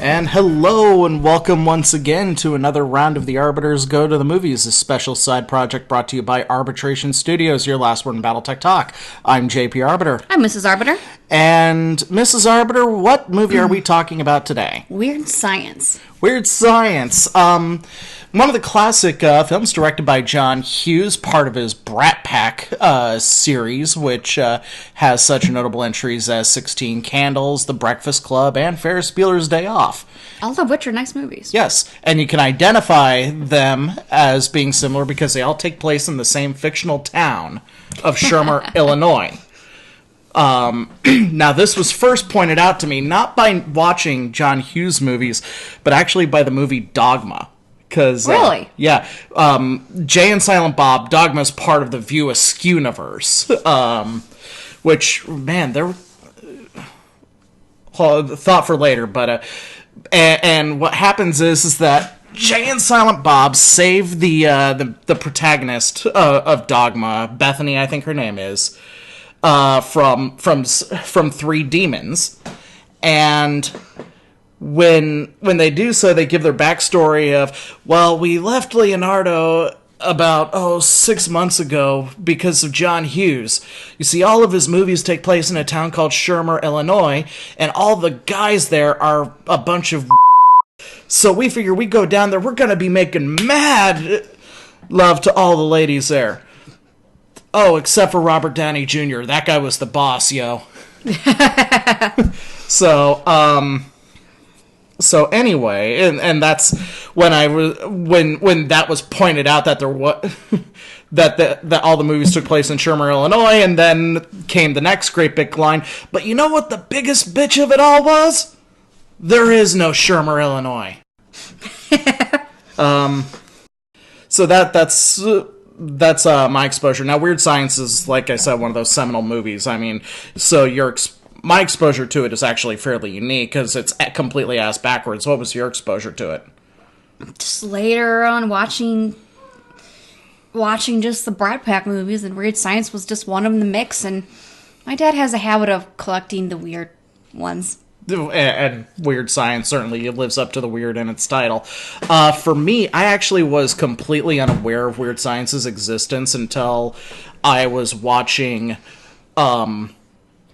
And hello and welcome once again to another round of the Arbiters Go to the Movies, a special side project brought to you by Arbitration Studios, your last word in Battletech Talk. I'm JP Arbiter. I'm Mrs. Arbiter. And Mrs. Arbiter, what movie are we talking about today? Weird Science. Weird Science. One of the classic films directed by John Hughes, part of his Brat Pack series, which has such notable entries as 16 Candles, The Breakfast Club, and Ferris Bueller's Day Off. All of which are nice movies. Yes, and you can identify them as being similar because they all take place in the same fictional town of Shermer, Illinois. Now, this was first pointed out to me not by watching John Hughes movies, but actually by the movie Dogma. Really? Yeah. Jay and Silent Bob, Dogma is part of the View Askew-niverse. Which, man, they're... thought for later, but... And what happens is that Jay and Silent Bob save the protagonist of Dogma, Bethany, I think her name is, from three demons, and when they do so, they give their backstory of, well, we left Leonardo about 6 months ago because of John Hughes. You see, all of his movies take place in a town called Shermer, Illinois, and all the guys there are a bunch of so we figure we go down there, we're gonna be making mad love to all the ladies there. Oh, except for Robert Downey Jr. That guy was the boss, yo. So anyway, and that's when when that was pointed out that there was that all the movies took place in Shermer, Illinois, and then came the next great big line. But you know what the biggest bitch of it all was? There is no Shermer, Illinois. So that's my exposure. Now, Weird Science is, like I said, one of those seminal movies. I mean, so my exposure to it is actually fairly unique because it's completely ass backwards. What was your exposure to it? Just later on, watching just the Brat Pack movies, and Weird Science was just one of them in the mix. And my dad has a habit of collecting the weird ones. And Weird Science certainly lives up to the weird in its title. For me, I actually was completely unaware of Weird Science's existence until I was watching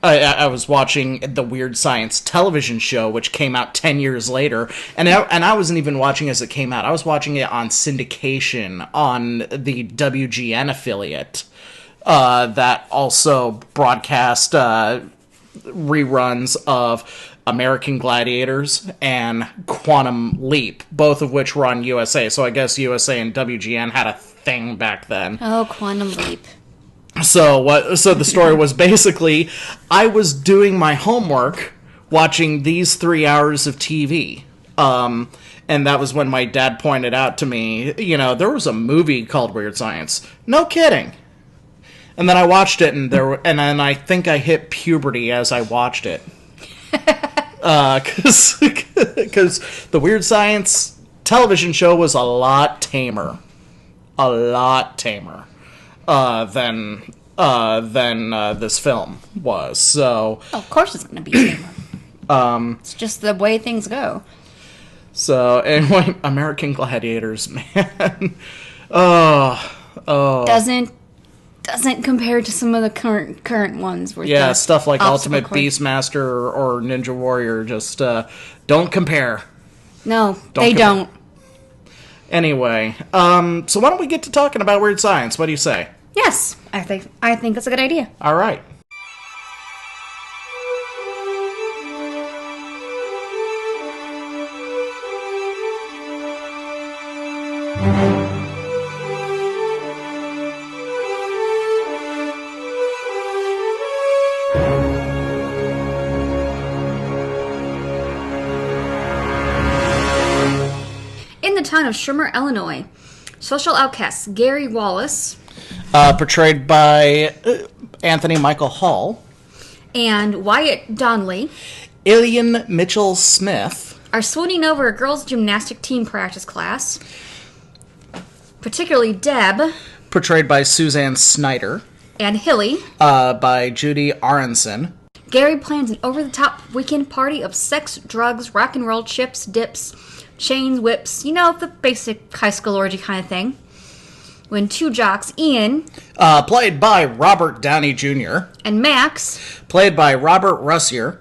I was watching the Weird Science television show, which came out 10 years later, and I wasn't even watching as it came out. I was watching it on syndication on the WGN affiliate that also broadcast reruns of American Gladiators and Quantum Leap, both of which were on USA. So I guess USA and WGN had a thing back then. Oh, Quantum Leap. So the story was basically, I was doing my homework watching these 3 hours of TV. And that was when my dad pointed out to me, there was a movie called Weird Science. No kidding. And then I watched it, and then I think I hit puberty as I watched it. Because the Weird Science television show was a lot tamer than this film was. So, of course it's going to be tamer. It's just the way things go. So anyway, American Gladiators, man. Doesn't compare to some of the current ones. Where stuff like Ultimate Beastmaster or Ninja Warrior just don't compare. No, they don't. Anyway, so why don't we get to talking about Weird Science? What do you say? Yes, I think that's a good idea. All right. Town of Shermer, Illinois. Social outcasts Gary Wallace, portrayed by Anthony Michael Hall, and Wyatt Donnelly, Ilian Mitchell Smith, are swooning over a girls' gymnastic team practice class. Particularly Deb, portrayed by Suzanne Snyder, and Hilly, by Judy Aronson, Gary plans an over-the-top weekend party of sex, drugs, rock and roll, chips, dips, chains, whips, the basic high school orgy kind of thing. When two jocks, Ian, played by Robert Downey Jr., and Max, played by Robert Russier,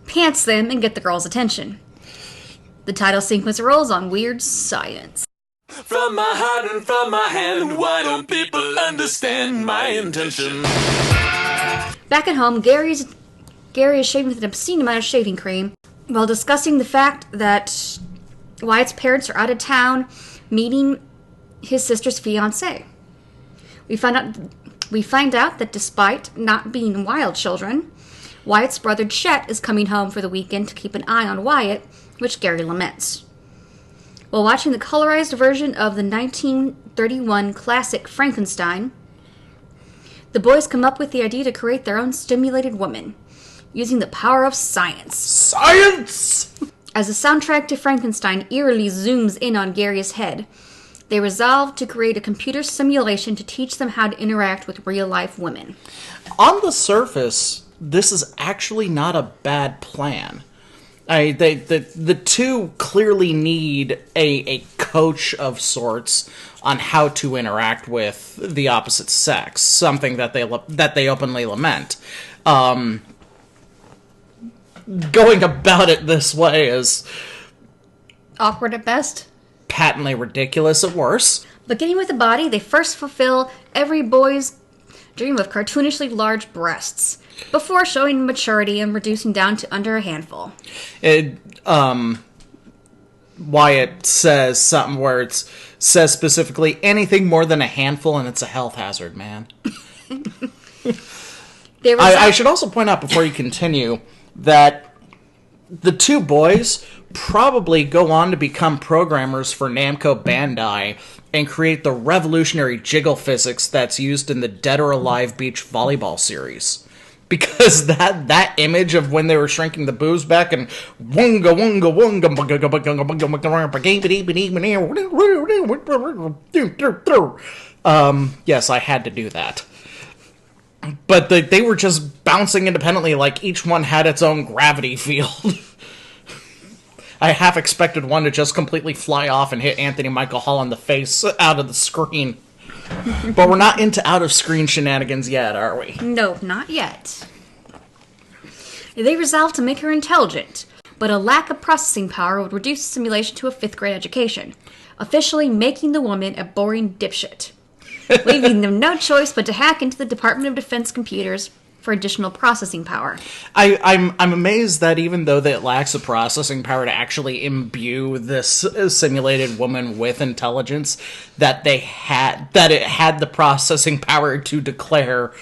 pants them and get the girls' attention. The title sequence rolls on Weird Science. From my heart and from my hand, why don't people understand my intention? Back at home, Gary is shaving with an obscene amount of shaving cream while discussing the fact that Wyatt's parents are out of town meeting his sister's fiancé. We find out that despite not being wild children, Wyatt's brother Chet is coming home for the weekend to keep an eye on Wyatt, which Gary laments. While watching the colorized version of the 1931 classic Frankenstein, the boys come up with the idea to create their own stimulated woman, using the power of science. Science! As the soundtrack to Frankenstein eerily zooms in on Gary's head, they resolve to create a computer simulation to teach them how to interact with real-life women. On the surface, this is actually not a bad plan. The two clearly need a coach of sorts on how to interact with the opposite sex, something that they openly lament. Going about it this way is Awkward at best, patently ridiculous at worst. but getting with the body, they first fulfill every boy's dream of cartoonishly large breasts, before showing maturity and reducing down to under a handful. Wyatt says something where it says specifically anything more than a handful and it's a health hazard, man. I should also point out before you continue that the two boys probably go on to become programmers for Namco Bandai and create the revolutionary jiggle physics that's used in the Dead or Alive Beach volleyball series. Because that image of when they were shrinking the boobs back and wunga wunga wunga, yes, I had to do that. But they were just bouncing independently like each one had its own gravity field. I half expected one to just completely fly off and hit Anthony Michael Hall in the face out of the screen. But we're not into out-of-screen shenanigans yet, are we? No, not yet. They resolve to make her intelligent, but a lack of processing power would reduce the simulation to a 5th grade education, officially making the woman a boring dipshit, leaving them no choice but to hack into the Department of Defense computers for additional processing power. I'm amazed that even though it lacks the processing power to actually imbue this simulated woman with intelligence, that it had the processing power to declare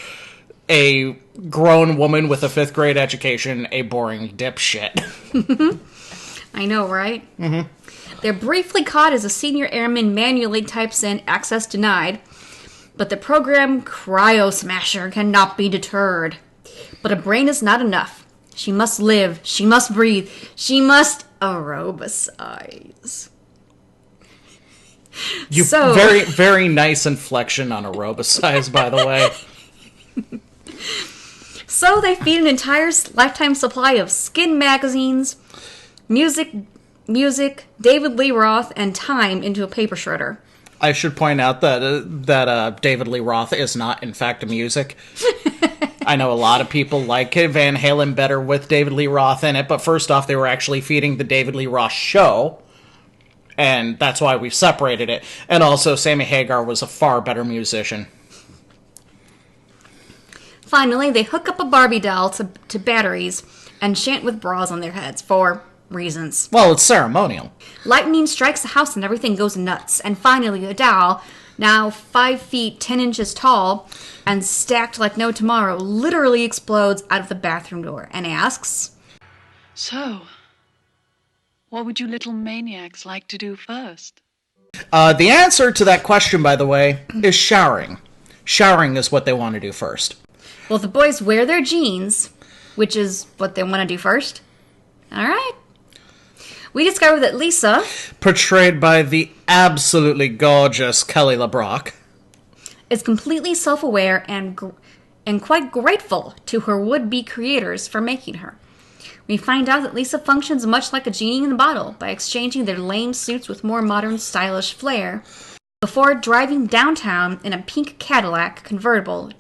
a grown woman with a 5th grade education a boring dipshit. I know, right? Mm-hmm. They're briefly caught as a senior airman manually types in "access denied," but the program Cryo Smasher cannot be deterred. But a brain is not enough. She must live. She must breathe. She must aerobicize. Very, very nice inflection on aerobicize, by the way. So they feed an entire lifetime supply of Skin magazines, music, David Lee Roth, and time into a paper shredder. I should point out that David Lee Roth is not, in fact, a music. I know a lot of people like Van Halen better with David Lee Roth in it, but first off, they were actually feeding the David Lee Roth show, and that's why we separated it. And also, Sammy Hagar was a far better musician. Finally, they hook up a Barbie doll to batteries and chant with bras on their heads for reasons. Well, it's ceremonial. Lightning strikes the house and everything goes nuts. And finally, the doll, now 5 feet 10 inches tall and stacked like no tomorrow, literally explodes out of the bathroom door and asks, "So, what would you little maniacs like to do first?" The answer to that question, by the way, is showering. Showering is what they want to do first. Well, the boys wear their jeans, which is what they want to do first. All right. We discover that Lisa, portrayed by the absolutely gorgeous Kelly LeBrock, is completely self-aware and and quite grateful to her would-be creators for making her. We find out that Lisa functions much like a genie in the bottle by exchanging their lame suits with more modern, stylish flair before driving downtown in a pink Cadillac convertible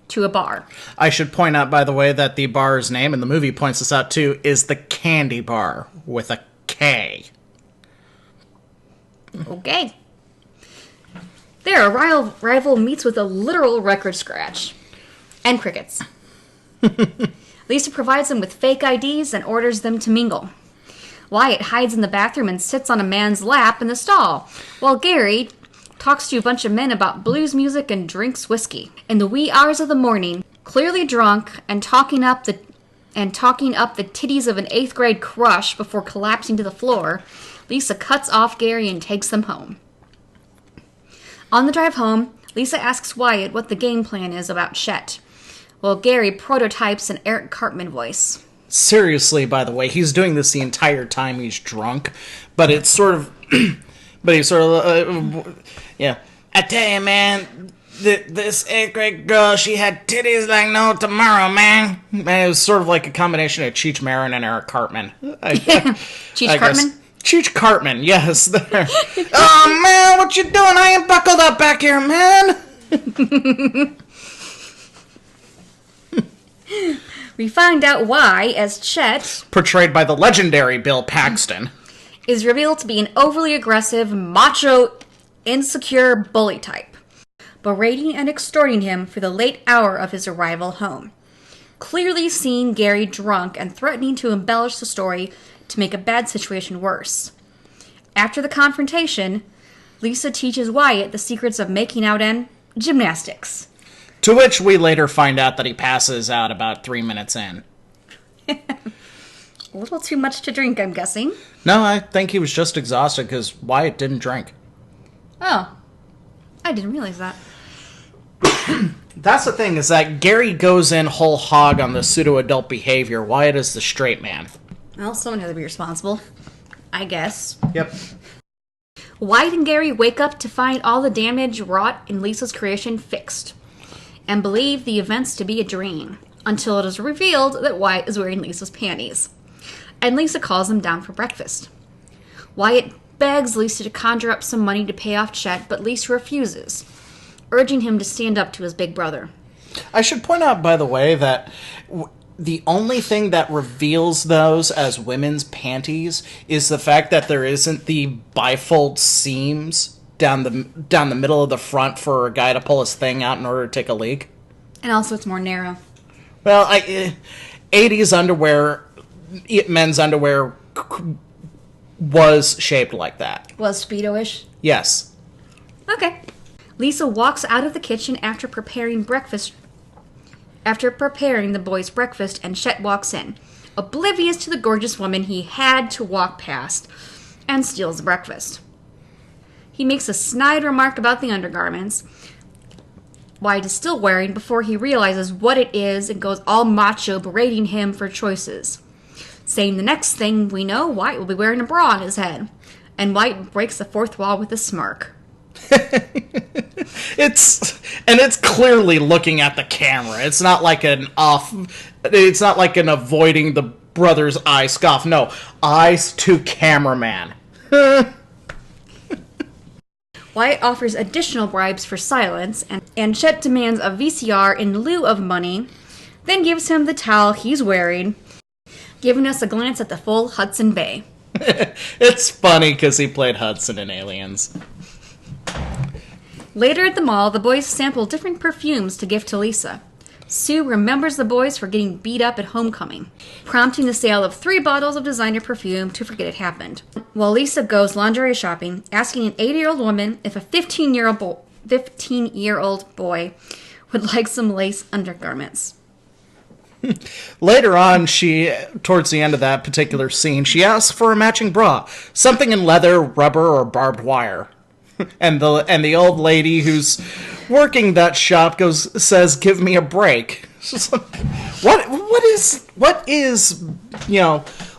to a bar. I should point out, by the way, that the bar's name, and the movie points this out too, is the Candy Bar with a K. Okay. There, a rival meets with a literal record scratch. And crickets. Lisa provides them with fake IDs and orders them to mingle. Wyatt hides in the bathroom and sits on a man's lap in the stall, while Gary talks to a bunch of men about blues music and drinks whiskey. In the wee hours of the morning, clearly drunk and talking up the titties of an 8th grade crush before collapsing to the floor, Lisa cuts off Gary and takes them home. On the drive home, Lisa asks Wyatt what the game plan is about Chet, while Gary prototypes an Eric Cartman voice. Seriously, by the way, he's doing this the entire time he's drunk, but it's sort of... yeah. I tell you, man, this 8th grade girl, she had titties like no tomorrow, man. It was sort of like a combination of Cheech Marin and Eric Cartman. Cheech Cartman? Cheech Cartman, yes. There. Oh, man, what you doing? I ain't buckled up back here, man. We find out why, as Chet, portrayed by the legendary Bill Paxton, is revealed to be an overly aggressive, macho, insecure bully type, berating and extorting him for the late hour of his arrival home. Clearly seeing Gary drunk and threatening to embellish the story to make a bad situation worse. After the confrontation, Lisa teaches Wyatt the secrets of making out and gymnastics. To which we later find out that he passes out about 3 minutes in. A little too much to drink, I'm guessing. No, I think he was just exhausted because Wyatt didn't drink. Oh. I didn't realize that. That's the thing, is that Gary goes in whole hog on the pseudo-adult behavior. Wyatt is the straight man. Well, someone has to be responsible. I guess. Yep. Wyatt and Gary wake up to find all the damage wrought in Lisa's creation fixed, and believe the events to be a dream, until it is revealed that Wyatt is wearing Lisa's panties. And Lisa calls him down for breakfast. Wyatt begs Lisa to conjure up some money to pay off Chet, but Lisa refuses, urging him to stand up to his big brother. I should point out, by the way, that the only thing that reveals those as women's panties is the fact that there isn't the bifold seams down the middle of the front for a guy to pull his thing out in order to take a leak. And also it's more narrow. Well, 80s underwear, men's underwear was shaped like that. Was Speedo-ish? Yes. Okay. Lisa walks out of the kitchen after preparing the boys' breakfast, and Chet walks in, oblivious to the gorgeous woman he had to walk past, and steals the breakfast. He makes a snide remark about the undergarments Wyatt is still wearing before he realizes what it is and goes all macho, berating him for choices. Saying the next thing we know, Wyatt will be wearing a bra on his head, and Wyatt breaks the fourth wall with a smirk. It's clearly looking at the camera. It's not like an avoiding the brother's eye scoff. No, eyes to cameraman. Wyatt offers additional bribes for silence, and Chet demands a VCR in lieu of money, then gives him the towel he's wearing, giving us a glance at the full Hudson Bay. It's funny because he played Hudson in Aliens. Later at the mall, the boys sample different perfumes to gift to Lisa. Sue remembers the boys for getting beat up at homecoming, prompting the sale of 3 bottles of designer perfume to forget it happened. While Lisa goes lingerie shopping, asking an 80-year-old woman if a 15-year-old boy would like some lace undergarments. Later on, towards the end of that particular scene, she asks for a matching bra, something in leather, rubber, or barbed wire. And the old lady who's working that shop says, "Give me a break." What is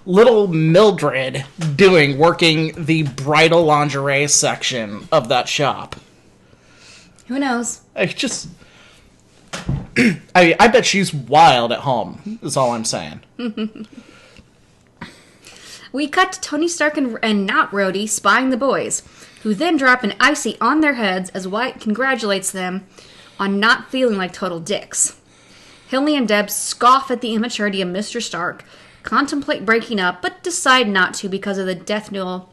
little Mildred doing working the bridal lingerie section of that shop? Who knows? I bet she's wild at home, is all I'm saying. We cut to Tony Stark and not Rhodey spying the boys, who then drop an icy on their heads as Wyatt congratulates them on not feeling like total dicks. Hilly and Deb scoff at the immaturity of Mr. Stark, contemplate breaking up, but decide not to because of the death knell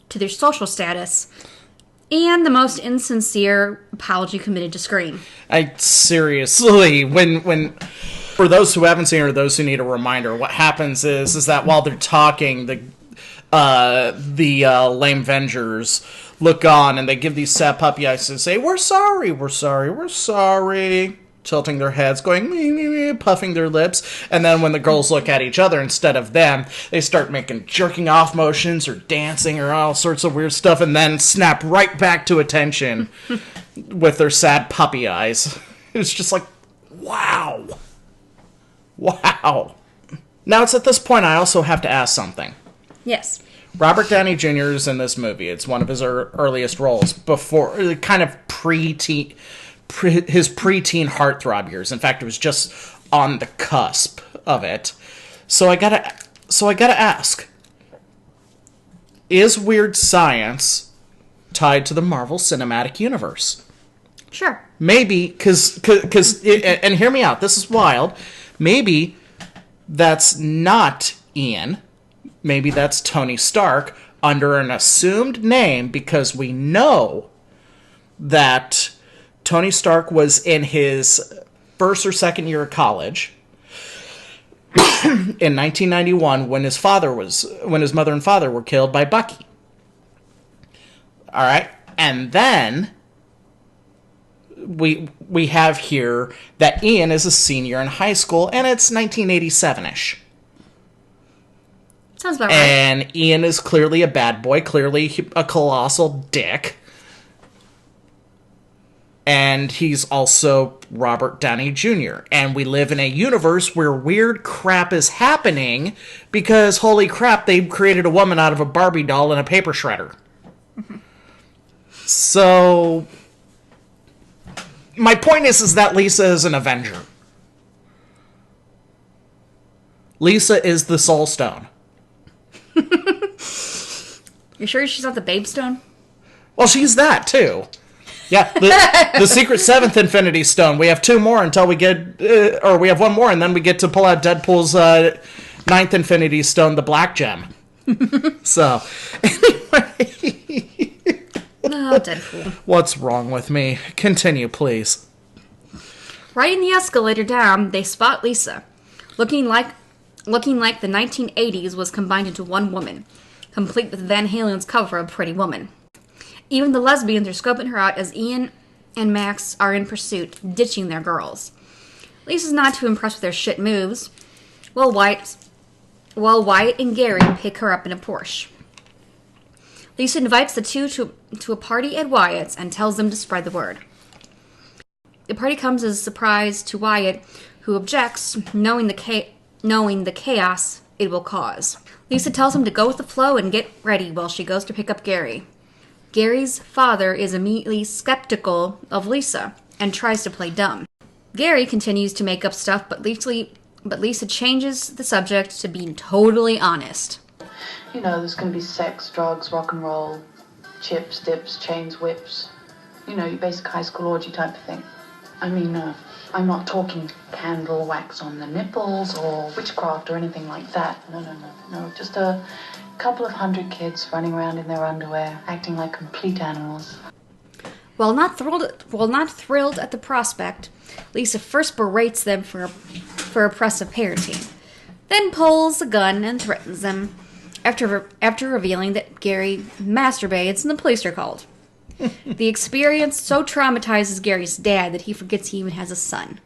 to their social status, and the most insincere apology committed to screen. I seriously, when for those who haven't seen or those who need a reminder, what happens is that while they're talking, the lame Vengers look on and they give these sad puppy eyes and say, "We're sorry, we're sorry, we're sorry," tilting their heads, going, "Me, me, me," puffing their lips. And then when the girls look at each other instead of them, they start making jerking off motions or dancing or all sorts of weird stuff, and then snap right back to attention with their sad puppy eyes. It's just like, wow. Wow. Now it's at this point I also have to ask something. Yes. Robert Downey Jr. is in this movie. It's one of his earliest roles before, kind of his preteen heartthrob years. In fact, it was just on the cusp of it. So I gotta ask: is Weird Science tied to the Marvel Cinematic Universe? Sure. Maybe, because and hear me out. This is wild. Maybe that's not Ian. Maybe that's Tony Stark under an assumed name, because we know that Tony Stark was in his first or second year of college in 1991 when his mother and father were killed by Bucky. All right, and then we have here that Ian is a senior in high school, and it's 1987-ish. Sounds about right. And Ian is clearly a bad boy, clearly a colossal dick. And he's also Robert Downey Jr. And we live in a universe where weird crap is happening because, holy crap, they created a woman out of a Barbie doll and a paper shredder. So, my point is that Lisa is an Avenger. Lisa is the Soul Stone. You sure she's not the Babe Stone? Well, she's that, too. Yeah, the secret seventh Infinity Stone. We have two more until we get... or we have one more, and then we get to pull out Deadpool's ninth Infinity Stone, the Black Gem. So, anyway... Oh, Deadpool. What's wrong with me? Continue, please. Riding the escalator down, they spot Lisa, looking like the 1980s was combined into one woman, complete with Van Halen's cover of Pretty Woman. Even the lesbians are scoping her out as Ian and Max are in pursuit, ditching their girls. Lisa's not too impressed with their shit moves, while Wyatt and Gary pick her up in a Porsche. Lisa invites the two to a party at Wyatt's and tells them to spread the word. The party comes as a surprise to Wyatt, who objects, knowing the chaos it will cause. Lisa tells him to go with the flow and get ready while she goes to pick up Gary. Gary's father is immediately skeptical of Lisa and tries to play dumb. Gary continues to make up stuff, but Lisa changes the subject to being totally honest. You know, there's going to be sex, drugs, rock and roll, chips, dips, chains, whips. You know, your basic high school orgy type of thing. I mean, I'm not talking candle wax on the nipples or witchcraft or anything like that. No. Just a couple of 100 kids running around in their underwear, acting like complete animals. While not thrilled at the prospect, Lisa first berates them for oppressive parenting, then pulls a gun and threatens them, after revealing that Gary masturbates and the police are called. The experience so traumatizes Gary's dad that he forgets he even has a son.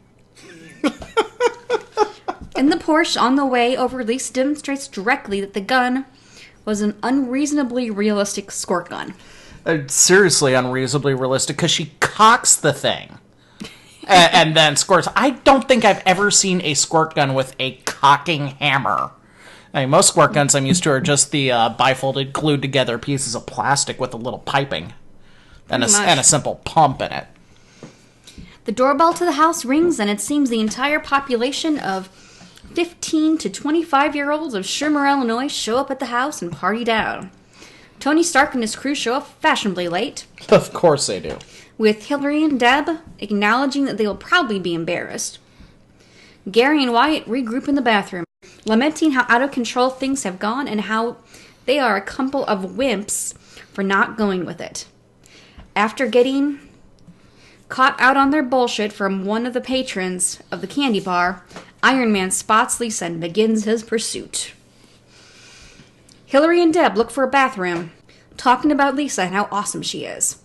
In the Porsche on the way over, Lisa demonstrates directly that the gun was an unreasonably realistic squirt gun. Seriously unreasonably realistic, because she cocks the thing and then squirts. I don't think I've ever seen a squirt gun with a cocking hammer. I mean, most squirt guns I'm used to are just the bifolded, glued together pieces of plastic with a little piping and a simple pump in it. The doorbell to the house rings, and it seems the entire population of 15 to 25-year-olds of Shermer, Illinois show up at the house and party down. Tony Stark and his crew show up fashionably late, Of course they do. with Hillary and Deb acknowledging that they will probably be embarrassed. Gary and Wyatt regroup in the bathroom, lamenting how out of control things have gone and how they are a couple of wimps for not going with it. After getting caught out on their bullshit from one of the patrons of the candy bar, Iron Man spots Lisa and begins his pursuit. Hillary and Deb look for a bathroom, talking about Lisa and how awesome she is.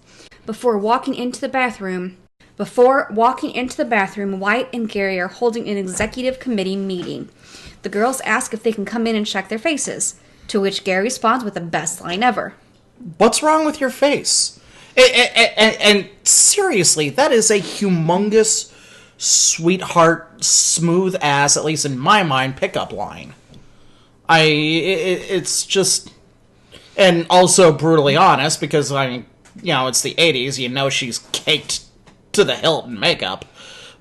Before walking into the bathroom, Wyatt and Gary are holding an executive committee meeting. The girls ask if they can come in and check their faces, to which Gary responds with the best line ever. What's wrong with your face? And seriously, that is a humongous, sweetheart, smooth ass, at least in my mind, pickup line. It's just, and also brutally honest, because it's the 80s, you know she's caked to the hilt in makeup,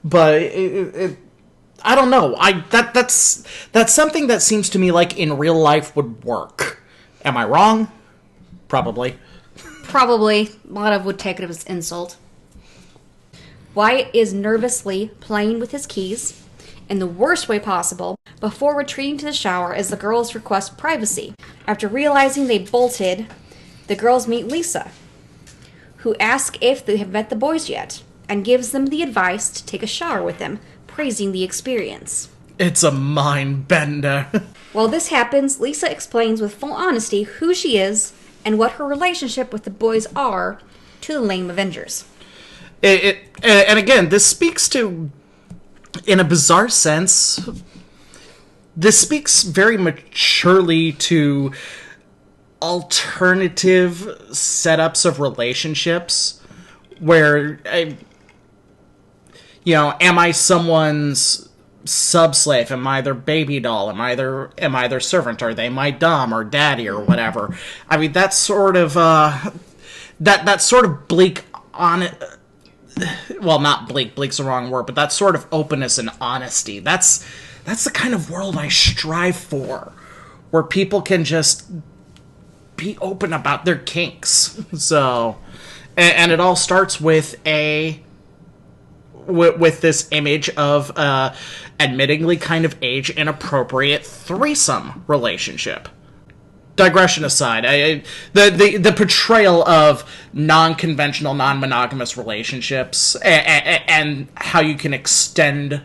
but I don't know. That's something that seems to me like in real life would work. Am I wrong? Probably. Probably. A lot of would take it as insult. Wyatt is nervously playing with his keys, in the worst way possible, before retreating to the shower as the girls request privacy. After realizing they bolted, the girls meet Lisa, who asks if they have met the boys yet, and gives them the advice to take a shower with them, praising the experience. It's a mind bender. While this happens, Lisa explains with full honesty who she is and what her relationship with the boys are to the lame Avengers. And again, this speaks to, in a bizarre sense, this speaks very maturely to alternative setups of relationships where, am I someone's sub-slave? Am I their baby doll? Am I their servant? Are they my dom or daddy or whatever? I mean, that's sort of, that sort of bleak on it. Well, not bleak. Bleak's the wrong word, but that sort of openness and honesty. That's the kind of world I strive for, where people can just be open about their kinks. So, and it all starts with with this image of admittingly kind of age inappropriate threesome relationship. Digression aside, the portrayal of non-conventional, non-monogamous relationships and how you can extend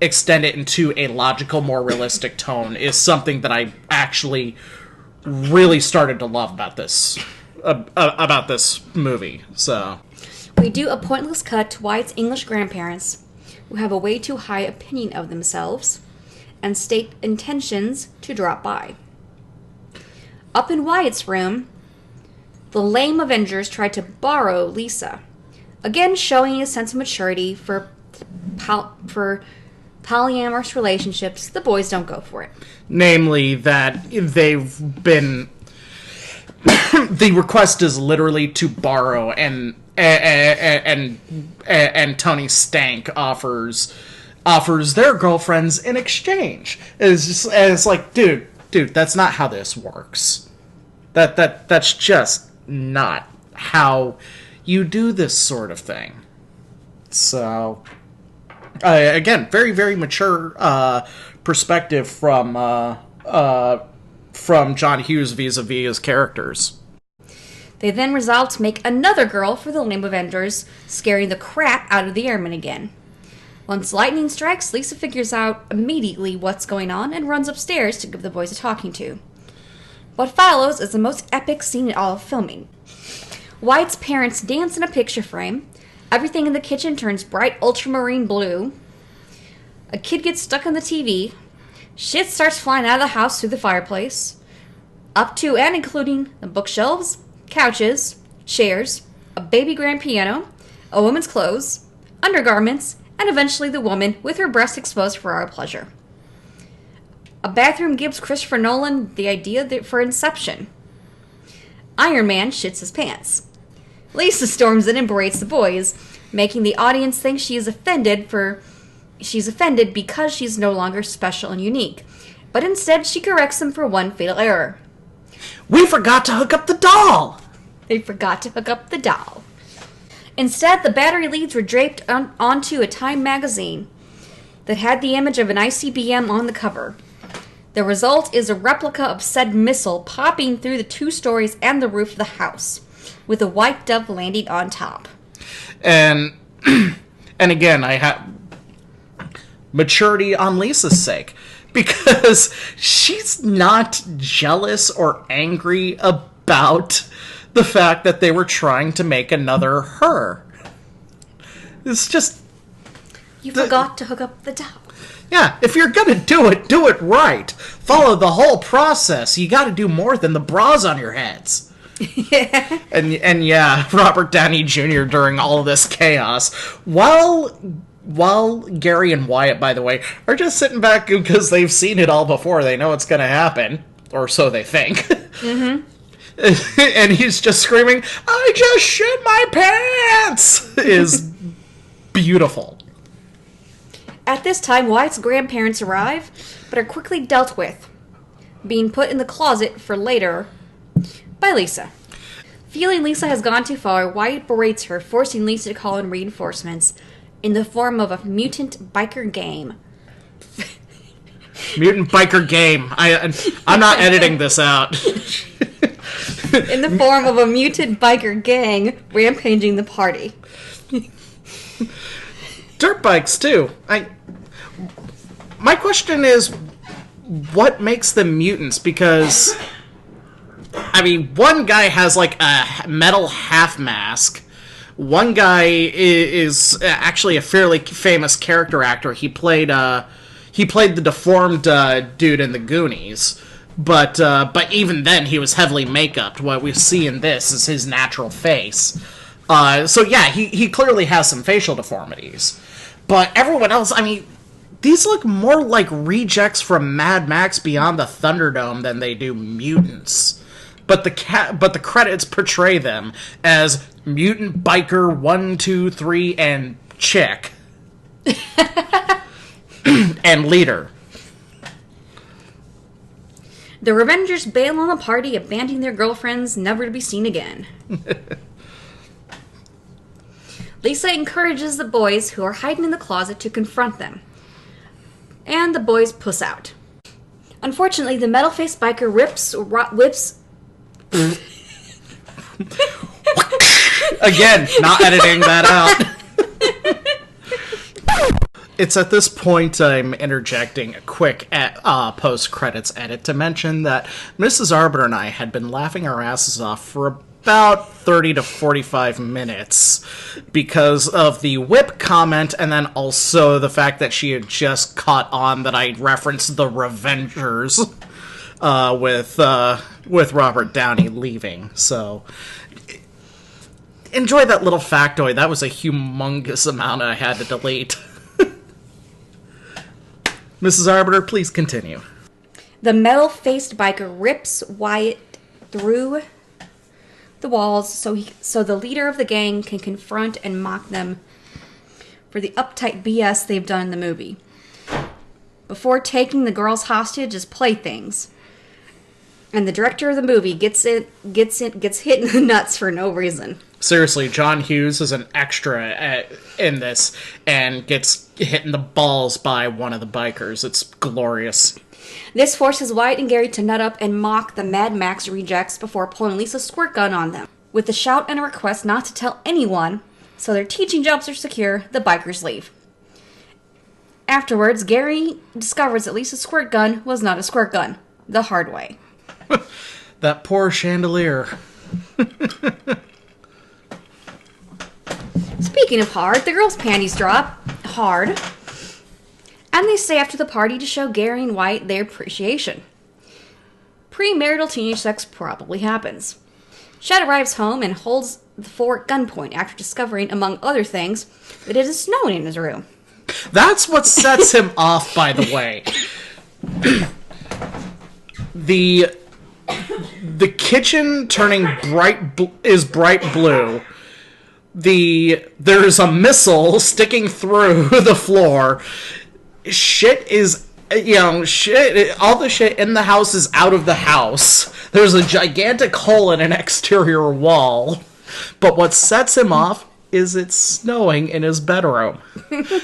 it into a logical, more realistic tone is something that I actually really started to love about this movie. So we do a pointless cut to Wyatt's English grandparents, who have a way too high opinion of themselves, and state intentions to drop by. Up in Wyatt's room, the lame Avengers try to borrow Lisa, again showing a sense of maturity for polyamorous relationships. The boys don't go for it. Namely, that they've been. The request is literally to borrow, and Tony Stank offers their girlfriends in exchange. It's like, dude, that's not how this works. That's just not how you do this sort of thing. So, again, very, very mature perspective from John Hughes vis-a-vis his characters. They then resolve to make another girl for the lame Avengers, scaring the crap out of the airmen again. Once lightning strikes, Lisa figures out immediately what's going on and runs upstairs to give the boys a talking to. What follows is the most epic scene in all of filming. Wyatt's parents dance in a picture frame, everything in the kitchen turns bright ultramarine blue, a kid gets stuck on the TV, shit starts flying out of the house through the fireplace, up to and including the bookshelves, couches, chairs, a baby grand piano, a woman's clothes, undergarments, and eventually the woman with her breast exposed for our pleasure. A bathroom gives Christopher Nolan the idea for Inception. Iron Man shits his pants. Lisa storms in and berates the boys, making the audience think she's offended because she's no longer special and unique. But instead, she corrects them for one fatal error. We forgot to hook up the doll! They forgot to hook up the doll. Instead, the battery leads were draped onto a Time magazine that had the image of an ICBM on the cover. The result is a replica of said missile popping through the 2 stories and the roof of the house, with a white dove landing on top. And again, I have maturity on Lisa's sake, because she's not jealous or angry about the fact that they were trying to make another her. It's just... You forgot to hook up the doll. Yeah, if you're gonna do it right. Follow the whole process. You gotta do more than the bras on your heads. Yeah. And yeah, Robert Downey Jr. during all of this chaos, while Gary and Wyatt, by the way, are just sitting back because they've seen it all before. They know it's gonna happen. Or so they think. Mm-hmm. And he's just screaming, "I just shit my pants!" is beautiful. At this time, Wyatt's grandparents arrive, but are quickly dealt with, being put in the closet for later by Lisa. Feeling Lisa has gone too far, Wyatt berates her, forcing Lisa to call in reinforcements in the form of a mutant biker game. Mutant biker game. I'm not editing this out. In the form of a mutant biker gang rampaging the party. Dirt bikes, too. My question is, what makes them mutants? Because, I mean, one guy has, like, a metal half mask. One guy is actually a fairly famous character actor. He played the deformed dude in the Goonies. But even then, he was heavily make-upped. What we see in this is his natural face. So yeah, he clearly has some facial deformities. But everyone else, I mean, these look more like rejects from Mad Max Beyond the Thunderdome than they do mutants. But the credits portray them as mutant biker 1, 2, 3 and chick. And leader. The Revengers bail on the party, abandoning their girlfriends, never to be seen again. Lisa encourages the boys who are hiding in the closet to confront them. And the boys puss out. Unfortunately, the metal-faced biker whips... Again, not editing that out. It's at this point I'm interjecting a quick post-credits edit to mention that Mrs. Arbiter and I had been laughing our asses off for about 30 to 45 minutes because of the whip comment and then also the fact that she had just caught on that I referenced the Revengers with Robert Downey leaving. So enjoy that little factoid. That was a humongous amount I had to delete. Mrs. Arbiter, please continue. The metal-faced biker rips Wyatt through the walls so the leader of the gang can confront and mock them for the uptight BS they've done in the movie, before taking the girls hostage as playthings. And the director of the movie gets hit in the nuts for no reason. Seriously, John Hughes is an extra in this and gets hit in the balls by one of the bikers. It's glorious. This forces Wyatt and Gary to nut up and mock the Mad Max rejects before pulling Lisa's squirt gun on them. With a shout and a request not to tell anyone, so their teaching jobs are secure, the bikers leave. Afterwards, Gary discovers that Lisa's squirt gun was not a squirt gun, the hard way. That poor chandelier. Speaking of hard, the girls' panties drop hard, and they stay after the party to show Gary and Wyatt their appreciation. Premarital teenage sex probably happens. Chad arrives home and holds the four at gunpoint after discovering, among other things, that it is snowing in his room. That's what sets him off, by the way. The kitchen turning bright blue. there's a missile sticking through the floor. Shit is, shit, all the shit in the house is out of the house. There's a gigantic hole in an exterior wall. But what sets him off is it's snowing in his bedroom.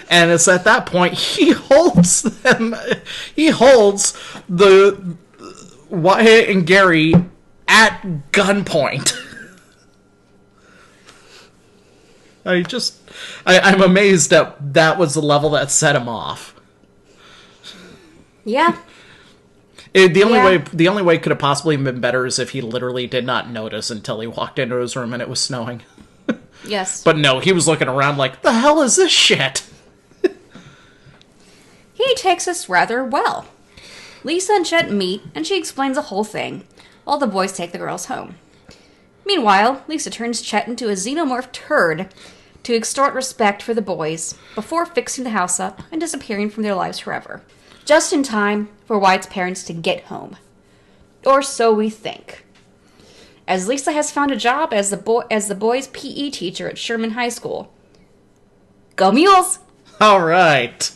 And it's at that point he holds the Wyatt and Gary at gunpoint. I'm amazed that was the level that set him off. Yeah. The only way it could have possibly been better is if he literally did not notice until he walked into his room and it was snowing. Yes. But no, he was looking around like, the hell is this shit? He takes us rather well. Lisa and Chet meet, and she explains the whole thing, while the boys take the girls home. Meanwhile, Lisa turns Chet into a xenomorph turd to extort respect for the boys before fixing the house up and disappearing from their lives forever. Just in time for Wyatt's parents to get home. Or so we think. As Lisa has found a job as the boys' PE teacher at Sherman High School. Go Mules! Alright.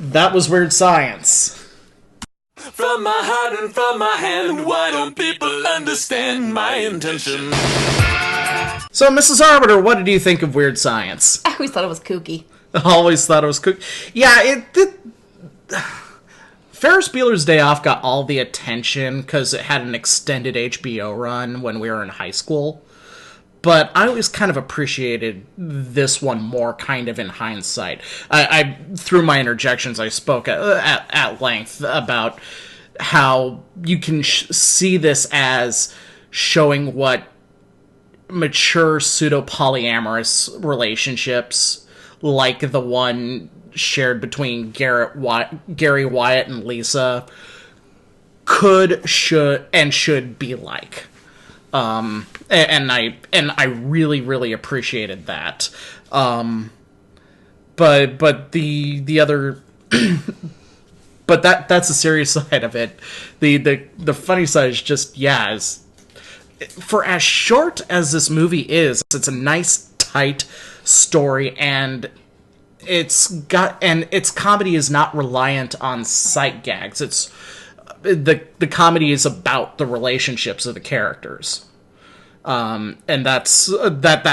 That was Weird Science. From my heart and from my hand, why don't people understand my intention? So, Mrs. Arbiter, what did you think of Weird Science? I always thought it was kooky. I always thought it was cool. Yeah, it did. Ferris Bueller's Day Off got all the attention because it had an extended HBO run when we were in high school. But I always kind of appreciated this one more kind of in hindsight. I through my interjections, I spoke at length about how you can see this as showing what mature pseudo-polyamorous relationships like the one shared between Gary Wyatt and Lisa should be like. And I really, really appreciated that. But the other but that's the serious side of it. The funny side is just, for as short as this movie is, it's a nice tight story, and its comedy is not reliant on sight gags. It's the comedy is about the relationships of the characters, and that's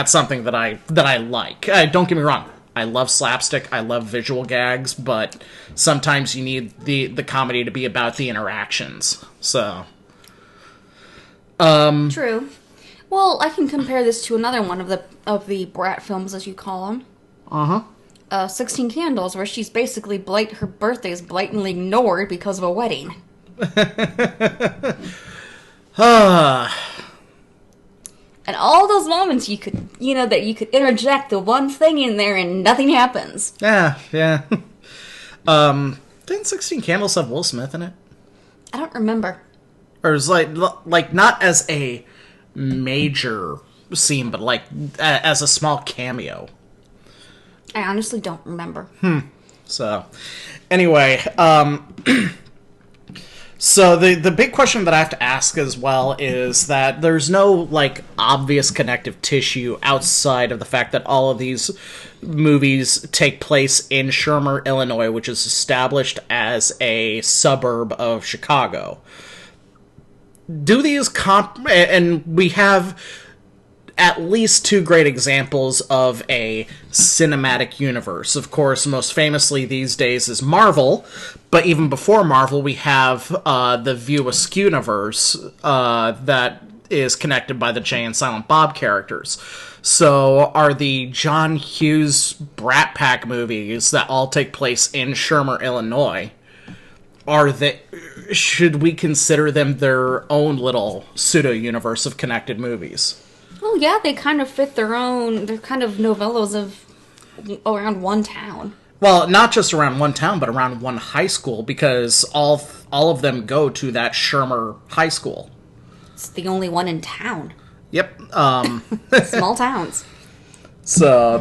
something that I like. Don't get me wrong, I love slapstick, I love visual gags, but sometimes you need the comedy to be about the interactions. So, True. Well, I can compare this to another one of the brat films, as you call them. 16 Candles, where she's basically her birthday is blatantly ignored because of a wedding. And all those moments you could interject the one thing in there and nothing happens. Yeah. Didn't 16 Candles have Will Smith in it? I don't remember. Or is like not as a major scene, but like as a small cameo. I honestly don't remember. So, anyway, so the big question that I have to ask as well is that there's no, like, obvious connective tissue outside of the fact that all of these movies take place in Shermer, Illinois, which is established as a suburb of Chicago. Do these and we have at least two great examples of a cinematic universe. Of course, most famously these days is Marvel, but even before Marvel, we have the View Askew-niverse that is connected by the Jay and Silent Bob characters. So, are the John Hughes Brat Pack movies that all take place in Shermer, Illinois, should we consider them their own little pseudo-universe of connected movies? Well, yeah, they kind of fit they're kind of novellas of around one town. Well, not just around one town, but around one high school, because all of them go to that Shermer High School. It's the only one in town. Yep. Small towns. So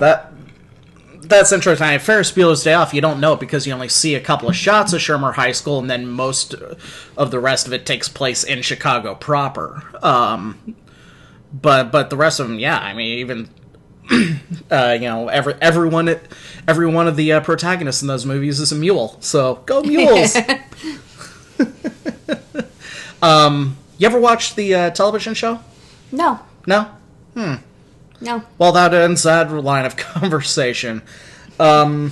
that's interesting. Ferris Bueller's Day Off, you don't know it because you only see a couple of shots of Shermer High School, and then most of the rest of it takes place in Chicago proper. But the rest of them, yeah, I mean, even every one of the protagonists in those movies is a mule. So go mules. You ever watched the television show? No. No? No. Well, that ends that line of conversation. To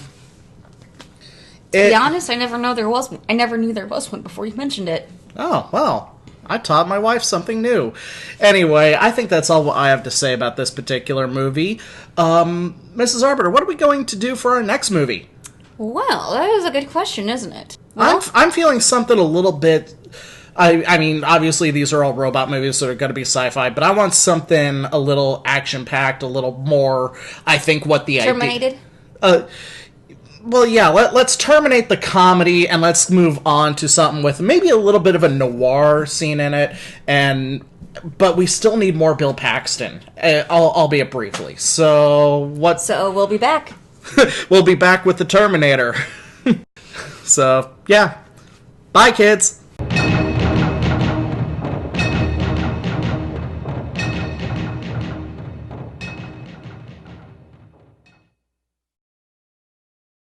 be honest, I never knew there was one before you mentioned it. Oh, well, I taught my wife something new. Anyway, I think that's all I have to say about this particular movie. Mrs. Arbiter, what are we going to do for our next movie? Well, that is a good question, isn't it? Well, I'm feeling something a little bit... I mean, obviously these are all robot movies, so they're going to be sci-fi, but I want something a little action-packed, a little more, I think, what the Terminated? Well, yeah, let's terminate the comedy and let's move on to something with maybe a little bit of a noir scene in it, but we still need more Bill Paxton, albeit briefly. So we'll be back. We'll be back with the Terminator. So, yeah. Bye, kids.